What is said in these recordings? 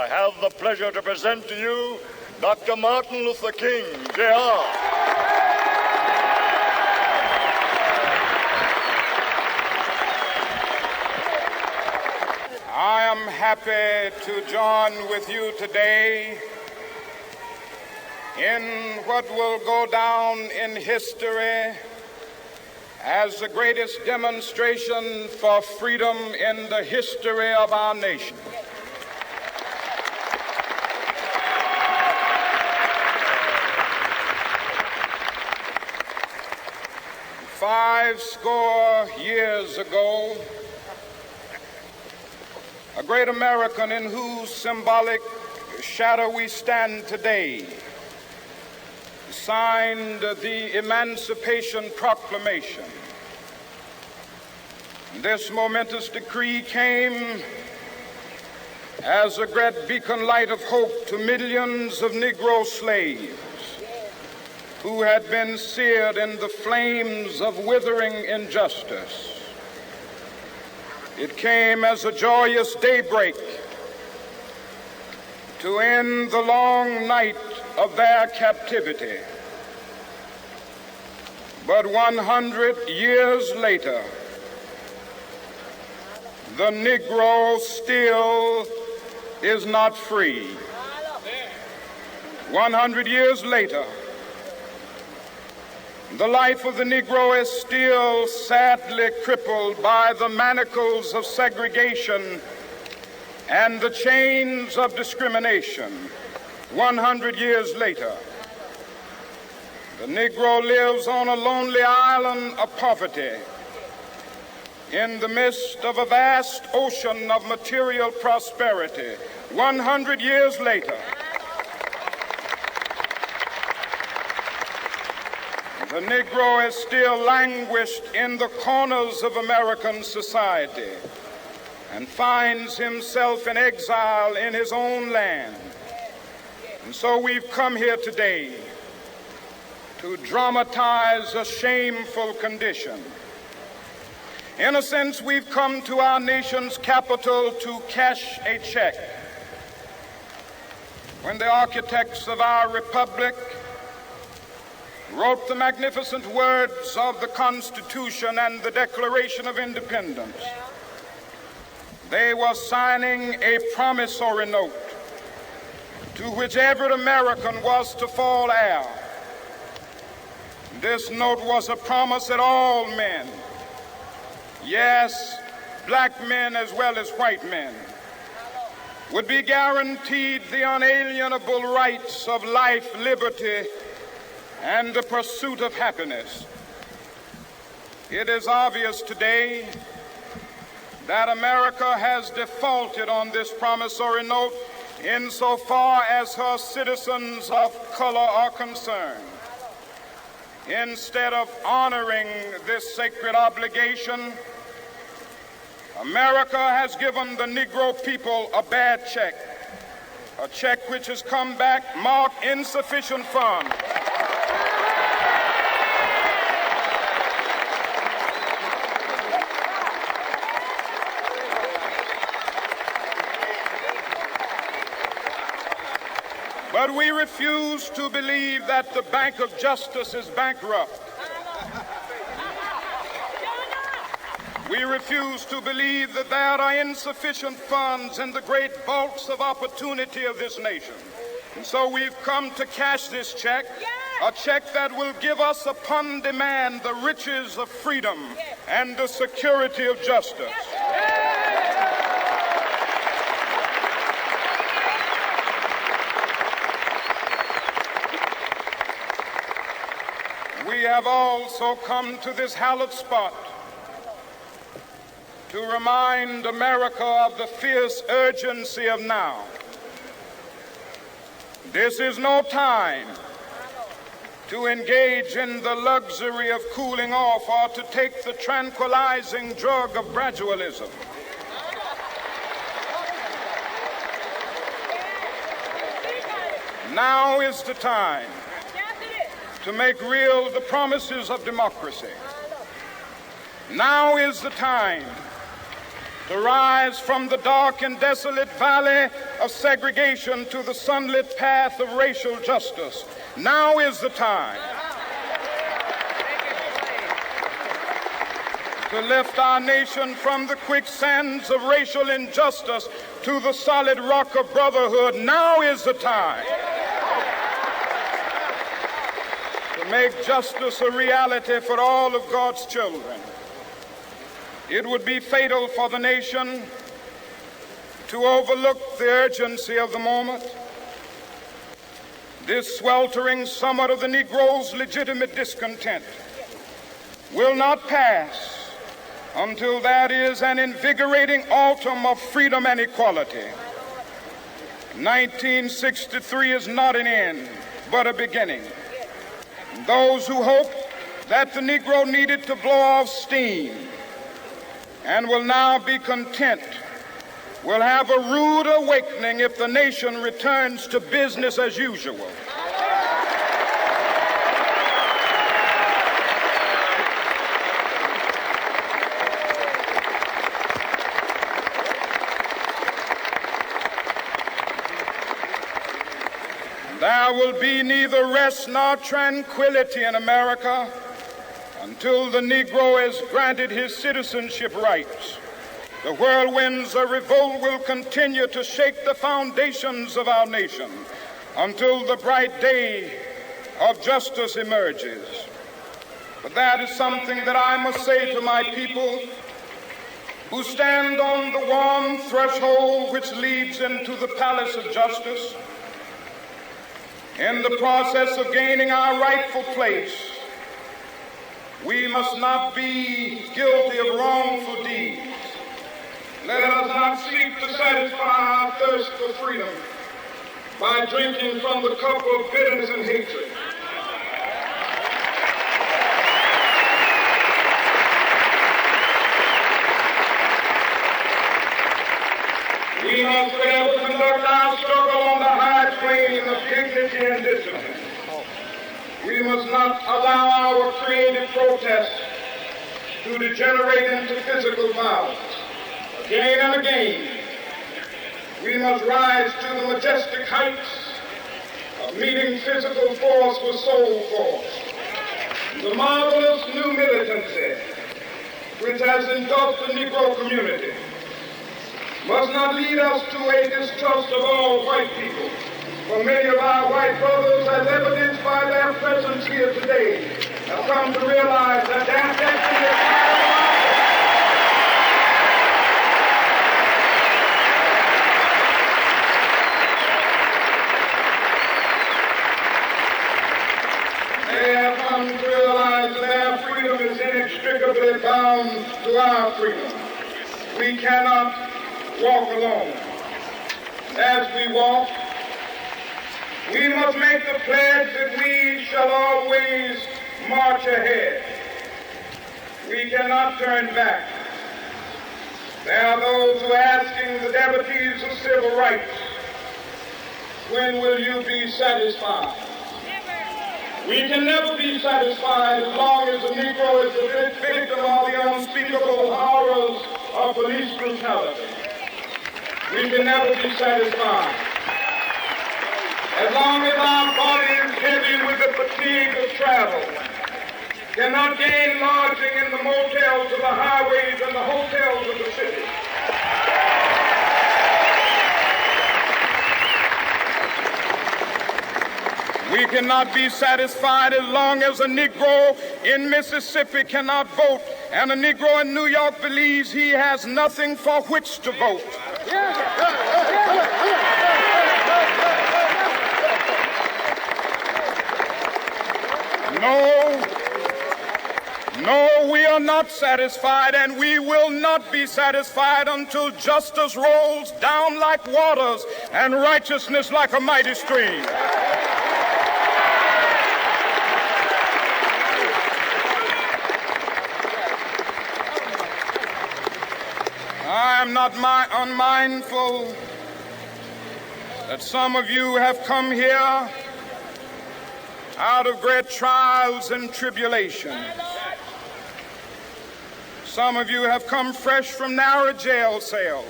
I have the pleasure to present to you Dr. Martin Luther King, Jr. I am happy to join with you today in what will go down in history as the greatest demonstration for freedom in the history of our nation. Five score years ago, a great American in whose symbolic shadow we stand today signed the Emancipation Proclamation. This momentous decree came as a great beacon light of hope to millions of Negro slaves who had been seared in the flames of withering injustice. It came as a joyous daybreak to end the long night of their captivity. But 100 years later, the Negro still is not free. 100 years later, the life of the Negro is still sadly crippled by the manacles of segregation and the chains of discrimination. 100 years later, the Negro lives on a lonely island of poverty in the midst of a vast ocean of material prosperity. 100 years later, the Negro is still languished in the corners of American society and finds himself in exile in his own land. And so we've come here today to dramatize a shameful condition. In a sense, we've come to our nation's capital to cash a check. When the architects of our republic wrote the magnificent words of the Constitution and the Declaration of Independence, they were signing a promissory note to which every American was to fall heir. This note was a promise that all men, yes, black men as well as white men, would be guaranteed the unalienable rights of life, liberty, and the pursuit of happiness. It is obvious today that America has defaulted on this promissory note insofar as her citizens of color are concerned. Instead of honoring this sacred obligation, America has given the Negro people a bad check, a check which has come back marked insufficient funds. But we refuse to believe that the Bank of Justice is bankrupt. We refuse to believe that there are insufficient funds in the great vaults of opportunity of this nation. And so we've come to cash this check, a check that will give us upon demand the riches of freedom and the security of justice. We have also come to this hallowed spot to remind America of the fierce urgency of now. This is no time to engage in the luxury of cooling off or to take the tranquilizing drug of gradualism. Now is the time to make real the promises of democracy. Now is the time to rise from the dark and desolate valley of segregation to the sunlit path of racial justice. Now is the time to lift our nation from the quicksands of racial injustice to the solid rock of brotherhood. Now is the time to make justice a reality for all of God's children. It would be fatal for the nation to overlook the urgency of the moment. This sweltering summit of the Negro's legitimate discontent will not pass until that is an invigorating autumn of freedom and equality. 1963 is not an end, but a beginning. Those who hope that the Negro needed to blow off steam and will now be content will have a rude awakening if the nation returns to business as usual. There will be neither rest nor tranquility in America until the Negro is granted his citizenship rights. The whirlwinds of revolt will continue to shake the foundations of our nation until the bright day of justice emerges. But that is something that I must say to my people who stand on the warm threshold which leads into the palace of justice. In the process of gaining our rightful place, we must not be guilty of wrongful deeds. Let us not seek to satisfy our thirst for freedom by drinking from the cup of bitterness and hatred. We must fail to conduct our struggle on the high plane of dignity and discipline. We must not allow our creative protest to degenerate into physical violence. Again and again, we must rise to the majestic heights of meeting physical force with soul force. The marvelous new militancy which has engulfed the Negro community must not lead us to a distrust of all white people. For many of our white brothers, as evidenced by their presence here today, have come to realize that their destiny is not They have come to realize that their freedom is inextricably bound to our freedom. We cannot walk alone. As we walk, we must make the pledge that we shall always march ahead. We cannot turn back. There are those who are asking the devotees of civil rights, when will you be satisfied? We can never be satisfied as long as the Negro is the victim of the unspeakable horrors of police brutality. We can never be satisfied as long as our body is heavy with the fatigue of travel, cannot gain lodging in the motels of the highways and the hotels of the city. We cannot be satisfied as long as a Negro in Mississippi cannot vote and a Negro in New York believes he has nothing for which to vote. No, we are not satisfied, and we will not be satisfied until justice rolls down like waters and righteousness like a mighty stream. I am not unmindful that some of you have come here out of great trials and tribulations. Some of you have come fresh from narrow jail cells.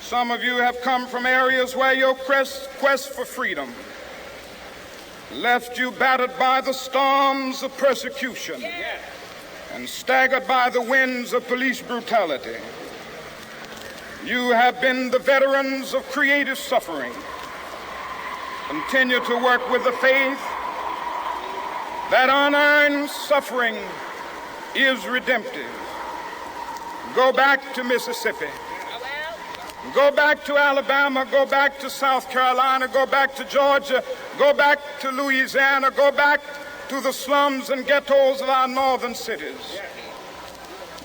Some of you have come from areas where your quest for freedom left you battered by the storms of persecution and staggered by the winds of police brutality. You have been the veterans of creative suffering. Continue to work with the faith that unearned suffering is redemptive. Go back to Mississippi. Go back to Alabama, go back to South Carolina, go back to Georgia, go back to Louisiana, go back to the slums and ghettos of our northern cities,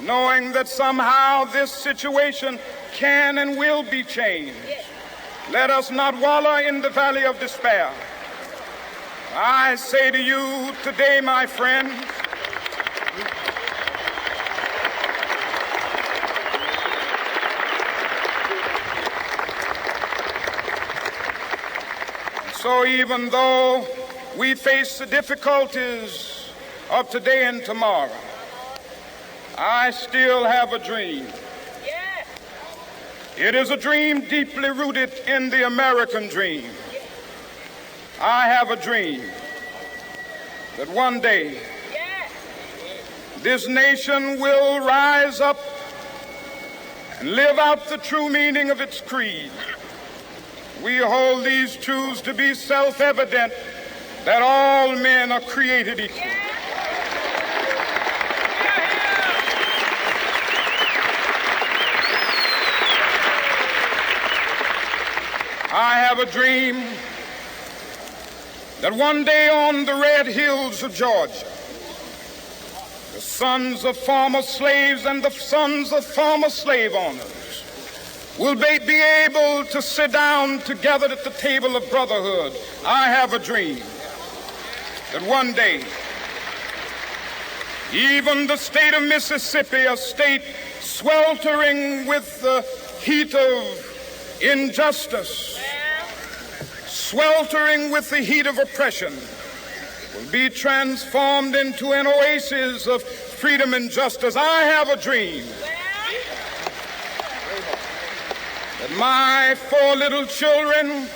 knowing that somehow this situation can and will be changed. Let us not wallow in the valley of despair. I say to you today, my friends, so even though we face the difficulties of today and tomorrow, I still have a dream. It is a dream deeply rooted in the American dream. I have a dream that one day this nation will rise up and live out the true meaning of its creed. We hold these truths to be self-evident, that all men are created equal. I have a dream that one day on the red hills of Georgia, the sons of former slaves and the sons of former slave owners will be able to sit down together at the table of brotherhood. I have a dream that one day, even the state of Mississippi, a state sweltering with the heat of injustice, sweltering with the heat of oppression, will be transformed into an oasis of freedom and justice. I have a dream that my 4 little children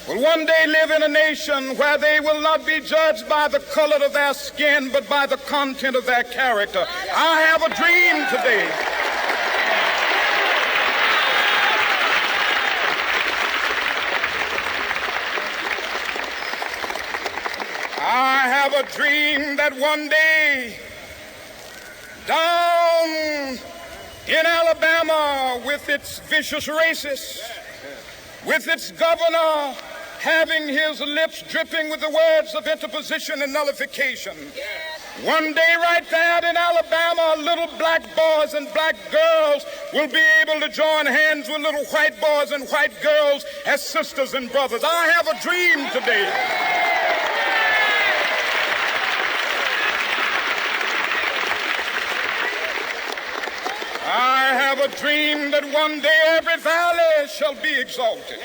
will one day live in a nation where they will not be judged by the color of their skin, but by the content of their character. I have a dream today I have a dream that one day down in Alabama, with its vicious racists, with its governor having his lips dripping with the words of interposition and nullification, one day right there in Alabama, little black boys and black girls will be able to join hands with little white boys and white girls as sisters and brothers. I have a dream today. I have a dream that one day every valley shall be exalted,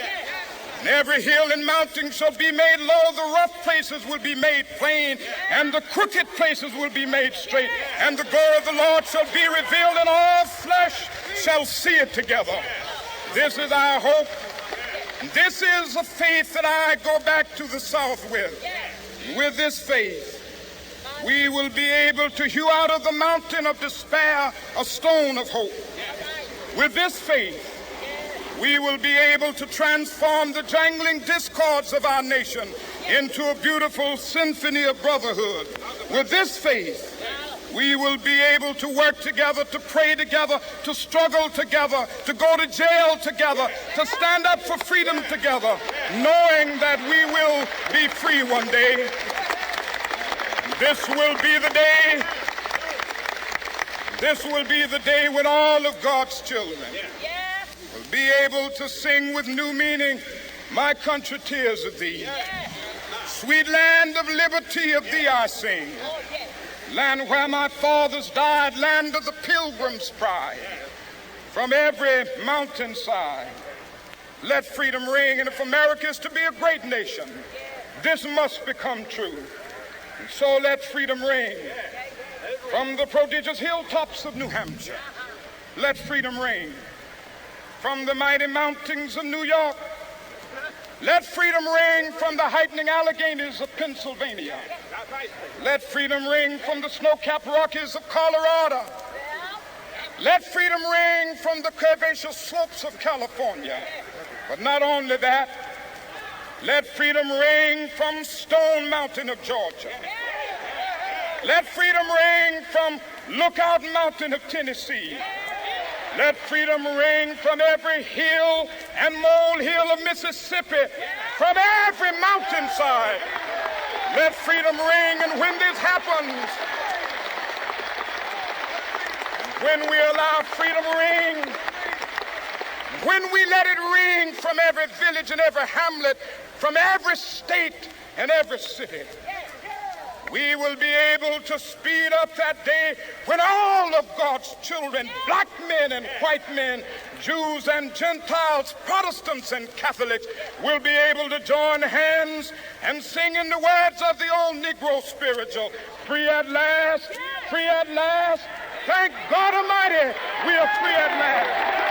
and every hill and mountain shall be made low. The rough places will be made plain, and the crooked places will be made straight. And the glory of the Lord shall be revealed, and all flesh shall see it together. This is our hope. This is a faith that I go back to the South with. With this faith, we will be able to hew out of the mountain of despair a stone of hope. With this faith, we will be able to transform the jangling discords of our nation into a beautiful symphony of brotherhood. With this faith, we will be able to work together, to pray together, to struggle together, to go to jail together, to stand up for freedom together, knowing that we will be free one day. This will be the day. This will be the day when all of God's children will be able to sing with new meaning, "My country, tears of thee. Sweet land of liberty, of thee I sing. Land where my fathers died, land of the pilgrim's pride. From every mountainside, let freedom ring. And if America is to be a great nation, this must become true. And so let freedom ring from the prodigious hilltops of New Hampshire. Let freedom ring from the mighty mountains of New York. Let freedom ring from the heightening Alleghenies of Pennsylvania. Let freedom ring from the snow-capped Rockies of Colorado. Let freedom ring from the curvaceous slopes of California. But not only that, let freedom ring from Stone Mountain of Georgia. Let freedom ring from Lookout Mountain of Tennessee. Let freedom ring from every hill and molehill of Mississippi, from every mountainside. Let freedom ring, and when this happens, when we allow freedom to ring, when we let it ring from every village and every hamlet, from every state and every city, we will be able to speed up that day when all of God's children, black men and white men, Jews and Gentiles, Protestants and Catholics, will be able to join hands and sing in the words of the old Negro spiritual, free at last, free at last. Thank God Almighty, we are free at last.